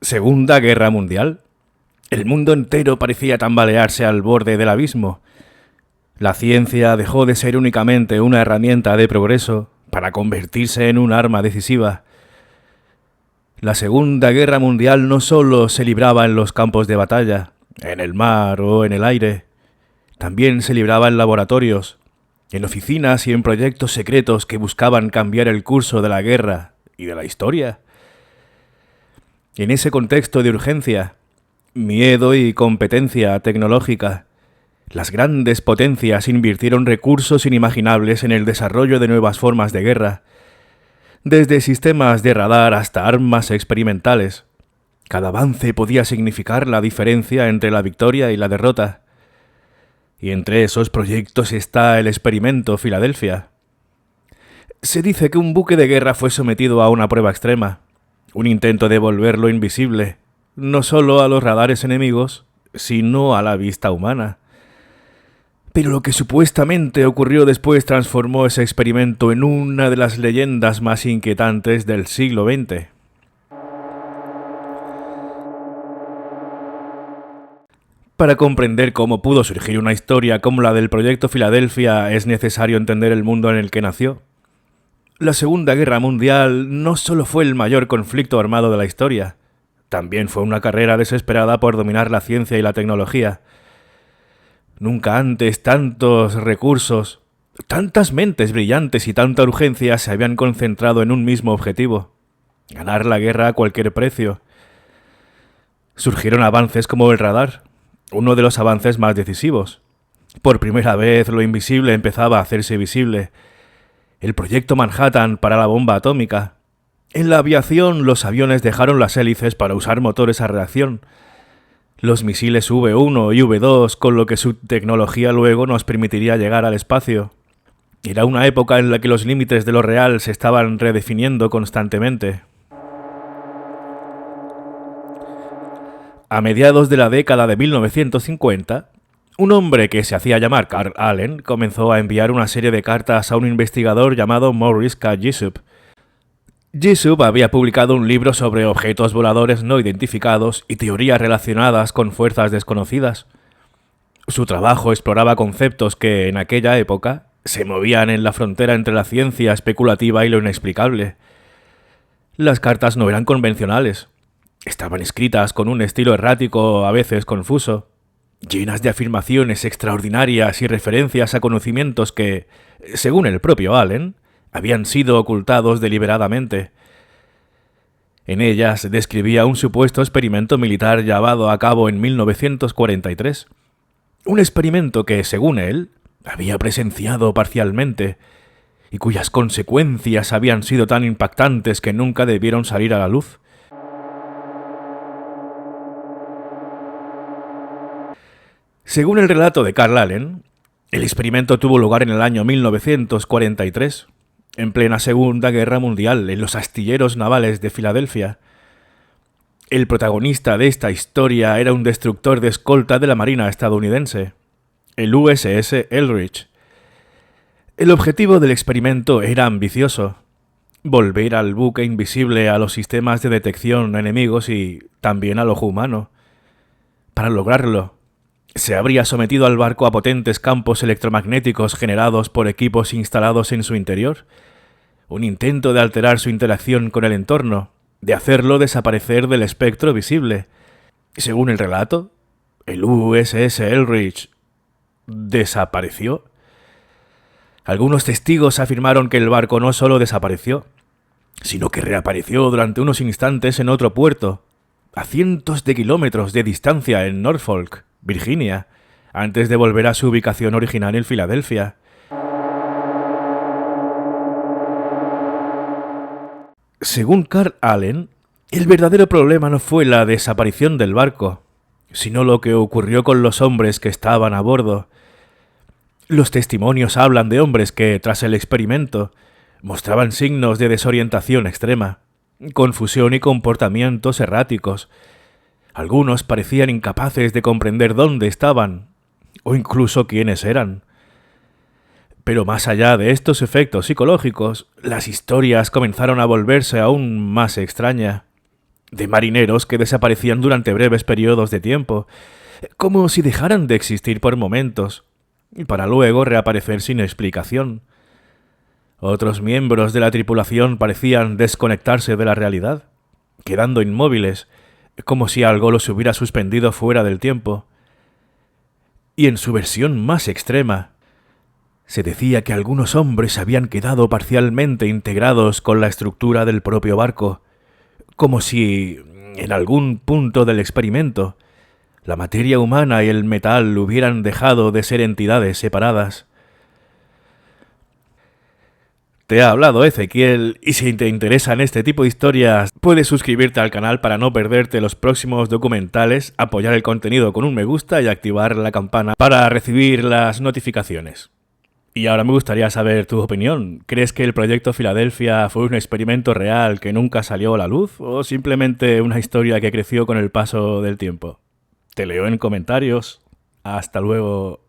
Segunda Guerra Mundial. El mundo entero parecía tambalearse al borde del abismo. La ciencia dejó de ser únicamente una herramienta de progreso para convertirse en un arma decisiva. La Segunda Guerra Mundial no solo se libraba en los campos de batalla, en el mar o en el aire, también se libraba en laboratorios, en oficinas y en proyectos secretos que buscaban cambiar el curso de la guerra y de la historia. En ese contexto de urgencia, miedo y competencia tecnológica, las grandes potencias invirtieron recursos inimaginables en el desarrollo de nuevas formas de guerra, desde sistemas de radar hasta armas experimentales. Cada avance podía significar la diferencia entre la victoria y la derrota. Y entre esos proyectos está el experimento Filadelfia. Se dice que un buque de guerra fue sometido a una prueba extrema, un intento de volverlo invisible, no solo a los radares enemigos, sino a la vista humana. Pero lo que supuestamente ocurrió después transformó ese experimento en una de las leyendas más inquietantes del siglo XX. Para comprender cómo pudo surgir una historia como la del Proyecto Filadelfia es necesario entender el mundo en el que nació. La Segunda Guerra Mundial no solo fue el mayor conflicto armado de la historia, también fue una carrera desesperada por dominar la ciencia y la tecnología. Nunca antes tantos recursos, tantas mentes brillantes y tanta urgencia se habían concentrado en un mismo objetivo: ganar la guerra a cualquier precio. Surgieron avances como el radar, uno de los avances más decisivos. Por primera vez lo invisible empezaba a hacerse visible. El proyecto Manhattan para la bomba atómica. En la aviación los aviones dejaron las hélices para usar motores a reacción. Los misiles V1 y V2, con lo que su tecnología luego nos permitiría llegar al espacio. Era una época en la que los límites de lo real se estaban redefiniendo constantemente. A mediados de la década de 1950, un hombre que se hacía llamar Carl Allen comenzó a enviar una serie de cartas a un investigador llamado Morris K. Jessup. Jessup había publicado un libro sobre objetos voladores no identificados y teorías relacionadas con fuerzas desconocidas. Su trabajo exploraba conceptos que, en aquella época, se movían en la frontera entre la ciencia especulativa y lo inexplicable. Las cartas no eran convencionales. Estaban escritas con un estilo errático, a veces confuso, llenas de afirmaciones extraordinarias y referencias a conocimientos que, según el propio Allen, habían sido ocultados deliberadamente. En ellas describía un supuesto experimento militar llevado a cabo en 1943. Un experimento que, según él, había presenciado parcialmente y cuyas consecuencias habían sido tan impactantes que nunca debieron salir a la luz. Según el relato de Carl Allen, el experimento tuvo lugar en el año 1943, en plena Segunda Guerra Mundial, en los astilleros navales de Filadelfia. El protagonista de esta historia era un destructor de escolta de la Marina estadounidense, el USS Eldridge. El objetivo del experimento era ambicioso: volver al buque invisible a los sistemas de detección enemigos y también al ojo humano. Para lograrlo, se habría sometido al barco a potentes campos electromagnéticos generados por equipos instalados en su interior, un intento de alterar su interacción con el entorno, de hacerlo desaparecer del espectro visible. Según el relato, el USS Eldridge desapareció. Algunos testigos afirmaron que el barco no solo desapareció, sino que reapareció durante unos instantes en otro puerto, a cientos de kilómetros de distancia en Norfolk, Virginia, antes de volver a su ubicación original en Filadelfia. Según Carl Allen, el verdadero problema no fue la desaparición del barco, sino lo que ocurrió con los hombres que estaban a bordo. Los testimonios hablan de hombres que, tras el experimento, mostraban signos de desorientación extrema, confusión y comportamientos erráticos. Algunos parecían incapaces de comprender dónde estaban, o incluso quiénes eran. Pero más allá de estos efectos psicológicos, las historias comenzaron a volverse aún más extrañas. de marineros que desaparecían durante breves periodos de tiempo, como si dejaran de existir por momentos, para luego reaparecer sin explicación. Otros miembros de la tripulación parecían desconectarse de la realidad, quedando inmóviles, como si algo los hubiera suspendido fuera del tiempo. Y en su versión más extrema, se decía que algunos hombres habían quedado parcialmente integrados con la estructura del propio barco, como si, en algún punto del experimento, la materia humana y el metal hubieran dejado de ser entidades separadas. Te ha hablado Ezequiel, y si te interesan este tipo de historias, puedes suscribirte al canal para no perderte los próximos documentales, apoyar el contenido con un me gusta y activar la campana para recibir las notificaciones. Y ahora me gustaría saber tu opinión. ¿Crees que el proyecto Filadelfia fue un experimento real que nunca salió a la luz o simplemente una historia que creció con el paso del tiempo? Te leo en comentarios. Hasta luego.